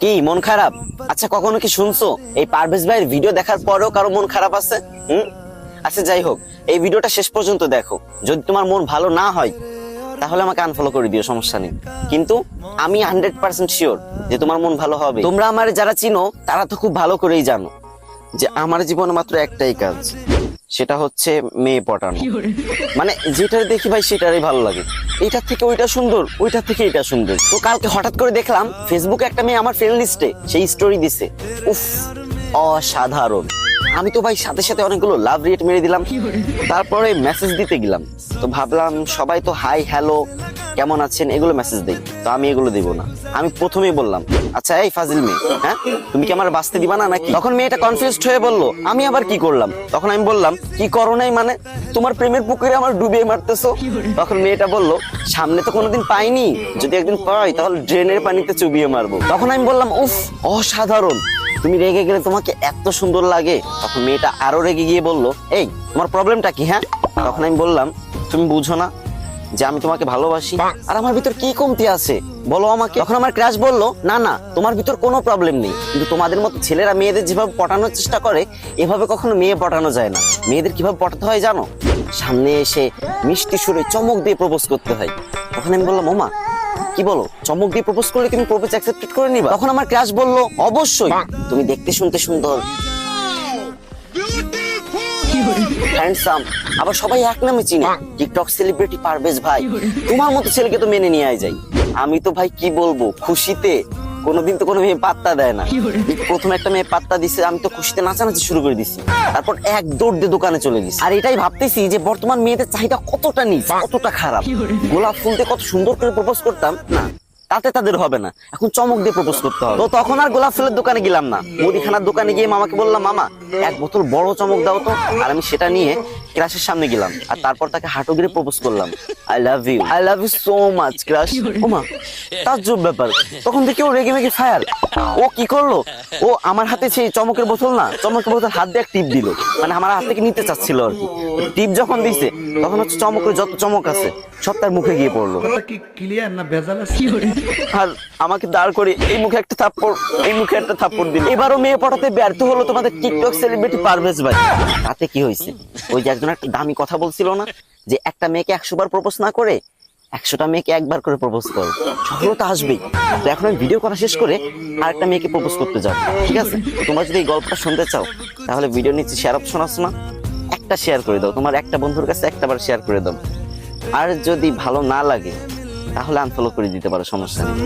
কি মন খারাপ? আচ্ছা কখনো কি শুনছো এই পারভেজ ভাইয়ের ভিডিও দেখার পরেও কারো মন খারাপ আছে? আচ্ছা যাই হোক, এই ভিডিওটা শেষ পর্যন্ত দেখো। যদি তোমার মন ভালো না হয় তাহলে আমাকে আনফলো করে দিও, সমস্যা নেই। কিন্তু আমি 100% শিওর যে তোমার মন ভালো হবে। তোমরা আমার যারা চিনো তারা তো খুব ভালো করেই জানো যে আমার জীবনে মাত্র একটাই কাজ, সেটা হচ্ছে মেয়ে পটানো। মানে যেটা দেখি ভাই সেটারই ভালো লাগে, এইটার থেকে ওইটা সুন্দর, ওইটার থেকে এটা সুন্দর। তো কালকে হঠাৎ করে দেখলাম ফেসবুকে একটা মেয়ে আমার ফ্রেন্ড লিস্টে সেই স্টোরি দিছে, উফ অসাধারণ। আমি তো ভাই সাথে সাথে অনেকগুলো লাভ রেট মেরে দিলাম। তারপরে মেসেজ দিতে গেলাম, তো ভাবলাম সবাই তো হাই হ্যালো কেমন আছেন এগুলো মেসেজ দেই, তো আমি এগুলো দিব না। আমি প্রথমেই বললাম, আচ্ছা এই ফাজিল মেয়ে, হ্যাঁ তুমি কি আমার বাঁচতে দিবা না নাকি? তখন মেয়েটা কনফিউজড হয়ে বলল, আমি আবার কি করলাম? তখন আমি বললাম, কি করো নাই মানে? তোমার প্রেমের পুকুরে আমার ডুবিয়ে মারতেছো। তখন মেয়েটা বলল, সামনে তো কোনোদিন পাইনি, যদি একদিন পাই তাহলে ড্রেনের পানিতে চুবিয়ে মারবো। তখন আমি বললাম, উফ অসাধারণ, তুমি রেগে গেলে তোমাকে এত সুন্দর লাগে। তখন মেয়েটা আরো রেগে গিয়ে বলল, এই তোমার প্রবলেমটা কি? হ্যাঁ। তখন আমি বললাম, তুমি বুঝো না যে আমি তোমাকে ভালোবাসি, আর আমার ভিতর কি কমতি আছে বলো আমাকে। তখন আমার ক্রাশ বলল, না না তোমার ভিতর কোনো প্রবলেম নেই, কিন্তু তোমাদের মতো ছেলেরা মেয়েদের যেভাবে পটানোর চেষ্টা করে এভাবে কখনো মেয়ে পটানো যায় না। মেয়েদের কিভাবে পটাতে হয় জানো? সামনে এসে মিষ্টি সুরে চমক দিয়ে প্রপোজ করতে হয়। তখন আমি বললাম, ওমা কি বলো, চমক দিয়ে প্রপোজ করলে তুমি প্রপোজ অ্যাকসেপ্ট করে নিবা? তখন আমার ক্রাশ বলল, অবশ্যই, তুমি দেখতে শুনতে সুন্দর, হ্যান্ডসাম, আবার সবাই এক নামে চিনে, টিকটক সেলিব্রিটি পারভেজ ভাই। তোমার মতো ছেলেকে তো মেনে নিয়ে যায়। আমি তো ভাই কি বলবো, খুশিতে কোনোদিন তো কোনো মেয়ে পাত্তা দেয় না, প্রথম একটা মেয়ে পাত্তা দিছে, আমি তো খুশিতে নাচানাচি শুরু করে দিছি। তারপর এক দৌড় দিয়ে দোকানে চলে গেছি। আর এটাই ভাবতেছি যে বর্তমান মেয়েদের চাহিদা কতটা নিচ, কতটা খারাপ। গোলাপ ফুল দিয়ে কত সুন্দর করে প্রপোজ করতাম না, তাতে তাদের হবে না, এখন চমক দিয়ে প্রপোজ করতে হবে। তো তখন আর গোলাপ ফুলের দোকানে গেলাম না, মুদিখানার দোকানে গিয়ে মামাকে বললাম, মামা এক বোতল বড় চমক দাও তো। আর আমি সেটা নিয়ে ক্রাশের সামনে গেলাম, আর তারপর তাকে হাঁটু গিরে প্রপোজ করলাম, I love you so much crush. ওমা তাজ্জব ব্যাপার, তখন দেখি ও রেগে মেগে ফায়ার। ও কি করলো, ও আমার হাতে সেই চমকের বোতল না, চমকের বোতল হাত দিয়ে টিপ দিল, মানে আমার হাত থেকে নিতে চাচ্ছিল আর কি। টিপ যখন দিছে তখন হচ্ছে চমকের যত চমক আছে সব তার মুখে গিয়ে পড়লো। আর আমাকে দাঁড় করে এই মুখে একটা থাপ্পড়, এই মুখে একটা থাপ্পড় দিল। এবারও মেয়ে পটাতে ব্যর্থ হলো তোমাদের টিকটক সেলিব্রিটি পারভেজ ভাই। তাতে কি হয়েছে, ওই যে একজন একটা দামি কথা বলছিল না, যে একটা মেয়েকে 100 বার প্রপোজ না করে 100টা মেয়েকে একবার করে প্রপোজ করো, সফলতা আসবেই। তো এখন আমি ভিডিও করা শেষ করে আরেকটা মেয়েকে প্রপোজ করতে যাও, ঠিক আছে? তোমরা যদি এই গল্পটা শুনতে চাও তাহলে ভিডিও নিচে শেয়ার অপশন আছে না, একটা শেয়ার করে দাও, তোমার একটা বন্ধুর কাছে একটাবার শেয়ার করে দাও। আর যদি ভালো না লাগে তাহলে আনফলো করে দিতে পারো, সমস্যা নেই।